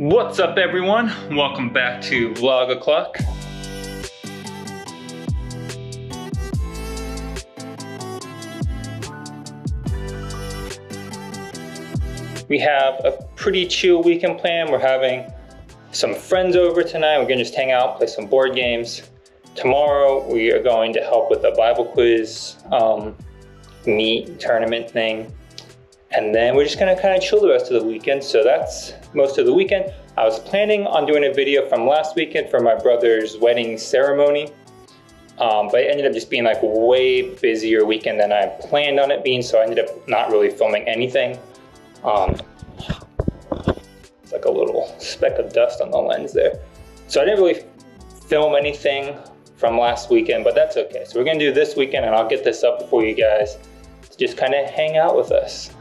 What's up everyone? Welcome back to Vlog O'Clock. We have a pretty chill weekend plan. We're having some friends over tonight. We're gonna just hang out, play some board games. Tomorrow we are going to help with a Bible quiz, meet tournament thing. And then we're just gonna kind of chill the rest of the weekend. So that's most of the weekend. I was planning on doing a video from last weekend for my brother's wedding ceremony. But it ended up just being like way busier weekend than I planned on it being. So I ended up not really filming anything. It's like a little speck of dust on the lens there. So I didn't really film anything from last weekend, but that's okay. So we're gonna do this weekend and I'll get this up for you guys to just kind of hang out with us.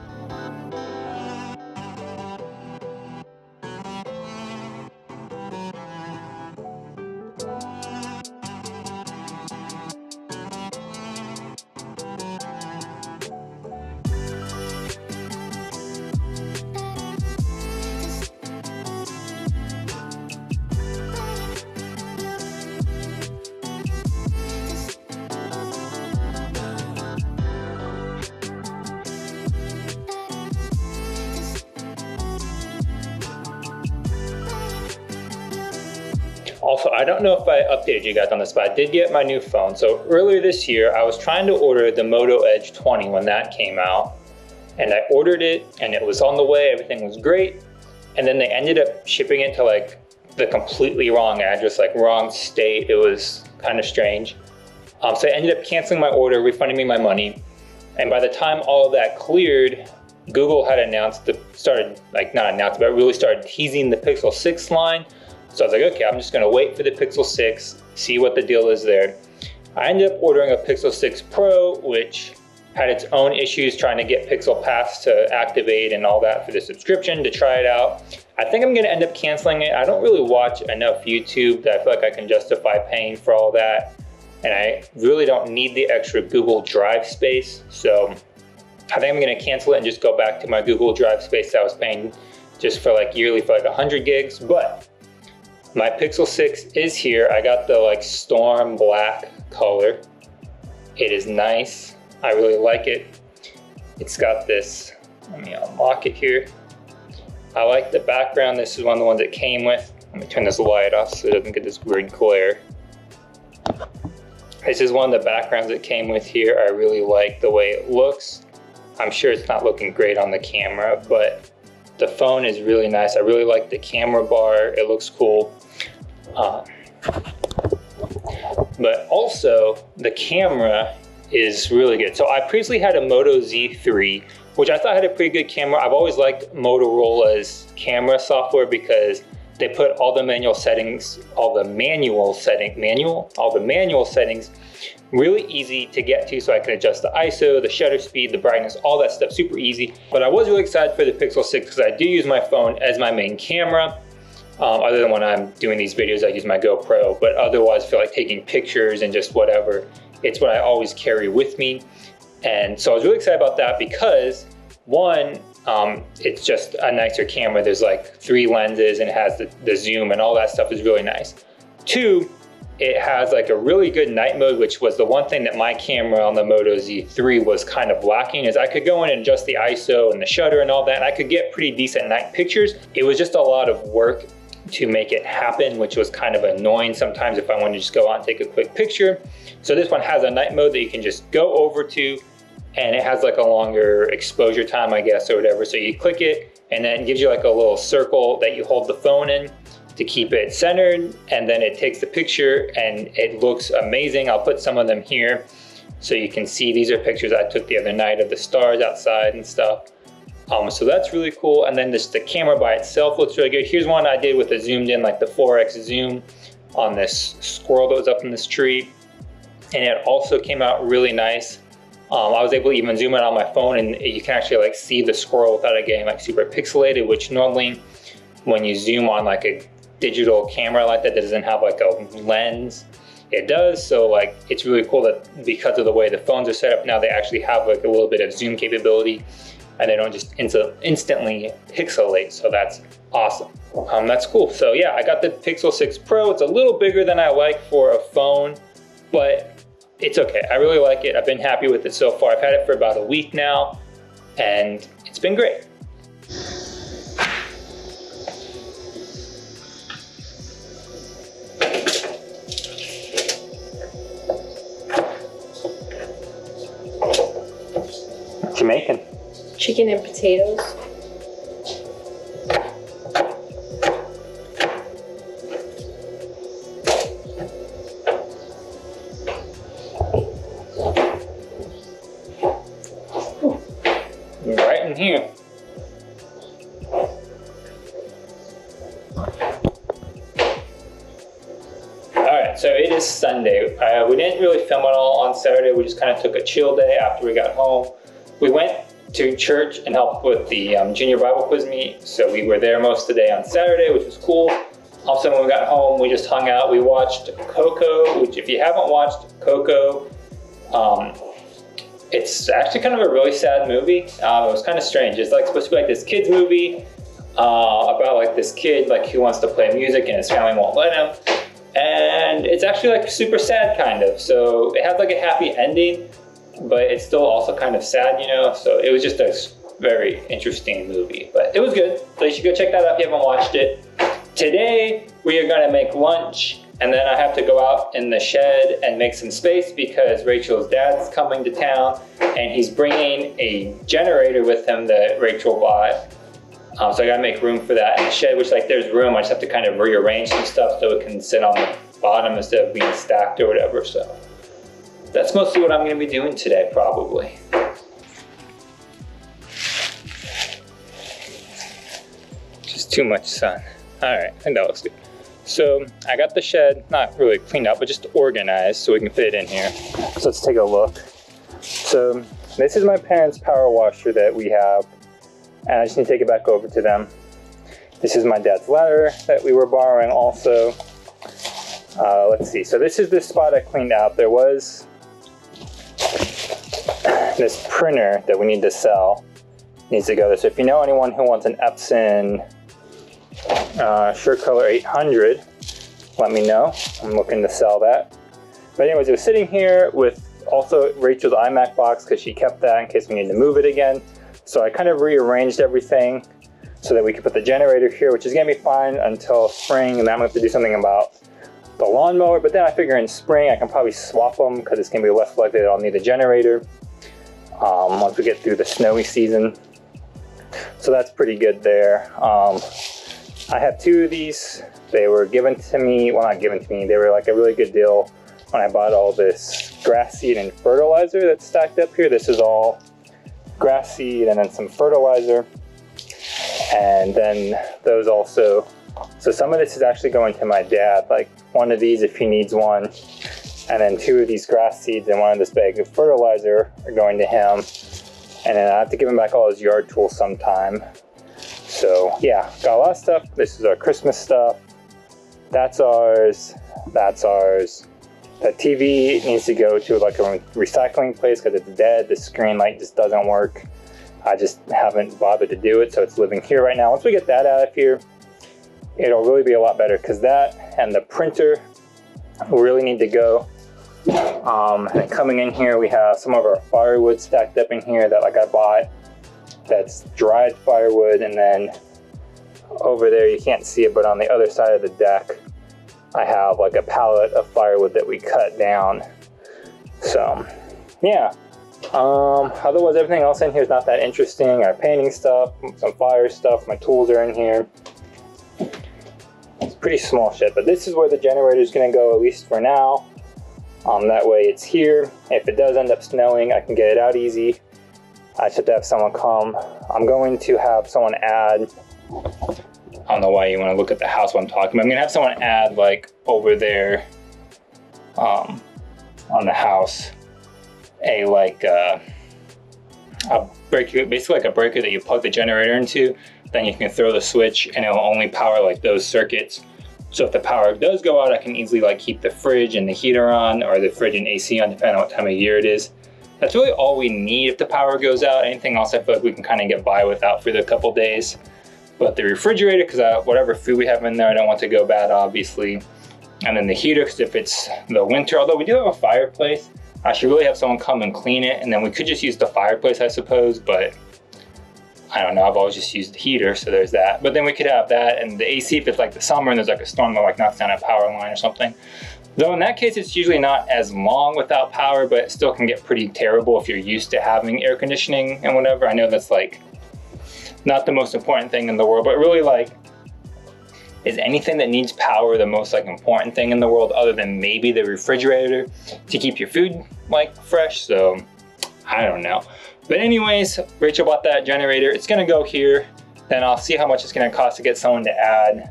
Also, I don't know if I updated you guys on this, but I did get my new phone. So earlier this year, I was trying to order the Moto Edge 20 when that came out. And I ordered it and it was on the way, everything was great. And then they ended up shipping it to like the completely wrong address, like wrong state. It was kind of strange. So I ended up canceling my order, refunding me my money. And by the time all of that cleared, Google had announced, really started teasing the Pixel 6 line. So I was like, okay, I'm just gonna wait for the Pixel 6, see what the deal is there. I ended up ordering a Pixel 6 Pro, which had its own issues trying to get Pixel Pass to activate and all that for the subscription to try it out. I think I'm gonna end up canceling it. I don't really watch enough YouTube that I feel like I can justify paying for all that. And I really don't need the extra Google Drive space. So I think I'm gonna cancel it and just go back to my Google Drive space that I was paying just for like yearly for like 100 gigs. But my Pixel 6 is here. I got the like storm black color. It is nice. I really like it. It's got this, let me unlock it here. I like the background. This is one of the ones it came with. Let me turn this light off so it doesn't get this weird glare. This is one of the backgrounds it came with here. I really like the way it looks. I'm sure it's not looking great on the camera, but the phone is really nice. I really like the camera bar. It looks cool. But also the camera is really good. So I previously had a Moto Z3, which I thought had a pretty good camera. I've always liked Motorola's camera software because they put all the manual settings really easy to get to, so I can adjust the ISO, the shutter speed, the brightness, all that stuff super easy. But I was really excited for the Pixel 6 because I do use my phone as my main camera. Other than when I'm doing these videos, I use my GoPro, but otherwise I feel like taking pictures and just whatever, it's what I always carry with me. And so I was really excited about that because one, it's just a nicer camera. There's like 3 lenses and it has the zoom and all that stuff is really nice. 2, it has like a really good night mode, which was the one thing that my camera on the Moto Z3 was kind of lacking, is I could go in and adjust the ISO and the shutter and all that, and I could get pretty decent night pictures. It was just a lot of work to make it happen, which was kind of annoying sometimes if I wanted to just go out and take a quick picture. So this one has a night mode that you can just go over to, and it has like a longer exposure time, I guess, or whatever. So you click it and then it gives you like a little circle that you hold the phone in to keep it centered, and then it takes the picture and it looks amazing. I'll put some of them here so you can see. These are pictures I took the other night of the stars outside and stuff. So that's really cool. And then the camera by itself looks really good. Here's one I did with a zoomed in, like the 4X zoom on this squirrel that was up in this tree. And it also came out really nice. I was able to even zoom in on my phone and you can actually like see the squirrel without it getting like super pixelated, which normally when you zoom on like a digital camera like that doesn't have like a lens, it does. So like it's really cool that because of the way the phones are set up now, they actually have like a little bit of zoom capability. and they don't just instantly pixelate, so that's awesome. That's cool. So yeah, I got the Pixel 6 Pro. It's a little bigger than I like for a phone, but it's okay. I really like it. I've been happy with it so far. I've had it for about a week now, and it's been great. What you making? Chicken and potatoes. Right in here. Alright, so it is Sunday. We didn't really film it all on Saturday. We just kind of took a chill day after we got home. We went to church and helped with the junior Bible quiz meet. So we were there most of the day on Saturday, which was cool. Also, when we got home, we just hung out. We watched Coco, which if you haven't watched Coco, it's actually kind of a really sad movie. It was kind of strange. It's like supposed to be like this kid's movie about like this kid like who wants to play music and his family won't let him. And it's actually like super sad kind of. So it had like a happy ending, but it's still also kind of sad, you know? So it was just a very interesting movie, but it was good. So you should go check that out if you haven't watched it. Today, we are gonna make lunch, and then I have to go out in the shed and make some space because Rachel's dad's coming to town, and he's bringing a generator with him that Rachel bought. So I gotta make room for that in the shed, which like there's room, I just have to kind of rearrange some stuff so it can sit on the bottom instead of being stacked or whatever, so. That's mostly what I'm gonna be doing today, probably. Just too much sun. All right, I think that looks good. So I got the shed, not really cleaned up, but just organized so we can fit it in here. So let's take a look. So this is my parents' power washer that we have, and I just need to take it back over to them. This is my dad's ladder that we were borrowing also. Let's see, so this is the spot I cleaned out. There was this printer that we need to sell, needs to go there. So if you know anyone who wants an Epson SureColor 800, let me know. I'm looking to sell that. But anyways, it was sitting here with also Rachel's iMac box because she kept that in case we need to move it again. So I kind of rearranged everything so that we could put the generator here, which is gonna be fine until spring, and then I'm gonna have to do something about the lawnmower. But then I figure in spring I can probably swap them because it's gonna be less likely that I'll need a generator once we get through the snowy season. So that's pretty good there. I have two of these. They were given to me, well, not given to me, they were like a really good deal when I bought all this grass seed and fertilizer that's stacked up here. This is all grass seed and then some fertilizer. And then those also, so some of this is actually going to my dad, like one of these if he needs one. And then two of these grass seeds and one of this bag of fertilizer are going to him. And then I have to give him back all his yard tools sometime. So yeah, got a lot of stuff. This is our Christmas stuff. That's ours. That's ours. The TV needs to go to like a recycling place because it's dead. The screen light just doesn't work. I just haven't bothered to do it, so it's living here right now. Once we get that out of here, it'll really be a lot better because that and the printer really need to go. And coming in here, we have some of our firewood stacked up in here that like I bought. That's dried firewood, and then over there you can't see it, but on the other side of the deck I have like a pallet of firewood that we cut down. So yeah, otherwise everything else in here is not that interesting. Our painting stuff, some fire stuff, my tools are in here. It's pretty small shit, but this is where the generator is going to go, at least for now. That way it's here. If it does end up snowing, I can get it out easy. I just have to have someone come. I'm going to have someone add, I don't know why you want to look at the house while I'm talking, but I'm going to have someone add like over there on the house a breaker, basically like a breaker that you plug the generator into. Then you can throw the switch and it'll only power like those circuits. So if the power does go out, I can easily like keep the fridge and the heater on, or the fridge and AC on, depending on what time of year it is. that's really all we need if the power goes out. Anything else I feel like we can kind of get by without for the couple days. But the refrigerator, because whatever food we have in there, I don't want to go bad, obviously. And then the heater, because if it's the winter, although we do have a fireplace, I should really have someone come and clean it, and then we could just use the fireplace, I suppose, but I don't know, I've always just used the heater, so there's that. But then we could have that, and the AC if it's like the summer and there's like a storm that like knocks down a power line or something. Though in that case, it's usually not as long without power, but it still can get pretty terrible if you're used to having air conditioning and whatever. I know that's like not the most important thing in the world, but really like, is anything that needs power the most like important thing in the world other than maybe the refrigerator to keep your food like fresh? So I don't know. But anyways, Rachel bought that generator. It's gonna go here. Then I'll see how much it's gonna cost to get someone to add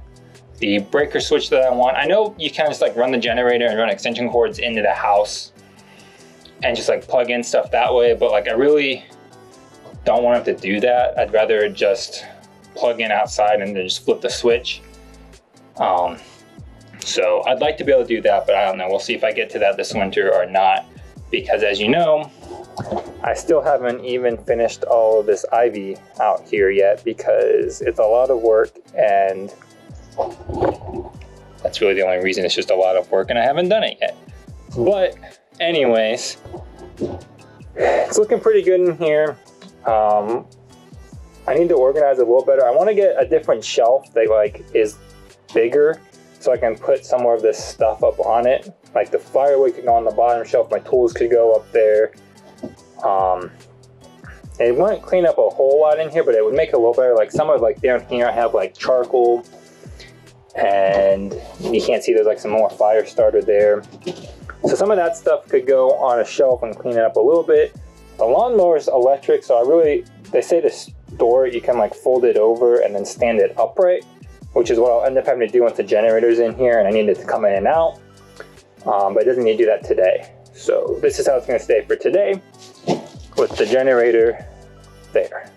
the breaker switch that I want. I know you can just like run the generator and run extension cords into the house and just like plug in stuff that way, but like I really don't want to do that. I'd rather just plug in outside and then just flip the switch. So I'd like to be able to do that, but I don't know. We'll see if I get to that this winter or not, because as you know, I still haven't even finished all of this ivy out here yet because it's a lot of work, and that's really the only reason. It's just a lot of work and I haven't done it yet. But anyways, it's looking pretty good in here. I need to organize it a little better. I want to get a different shelf that like is bigger so I can put some more of this stuff up on it. Like the firewood could go on the bottom shelf, my tools could go up there. It wouldn't clean up a whole lot in here, but it would make it a little better. Like some of like down here I have like charcoal, and you can't see there's like some more fire starter there. So some of that stuff could go on a shelf and clean it up a little bit. The lawnmower is electric, so they say to store it, you can like fold it over and then stand it upright, which is what I'll end up having to do once the generator's in here and I need it to come in and out. But it doesn't need to do that today. So this is how it's gonna stay for today with the generator there.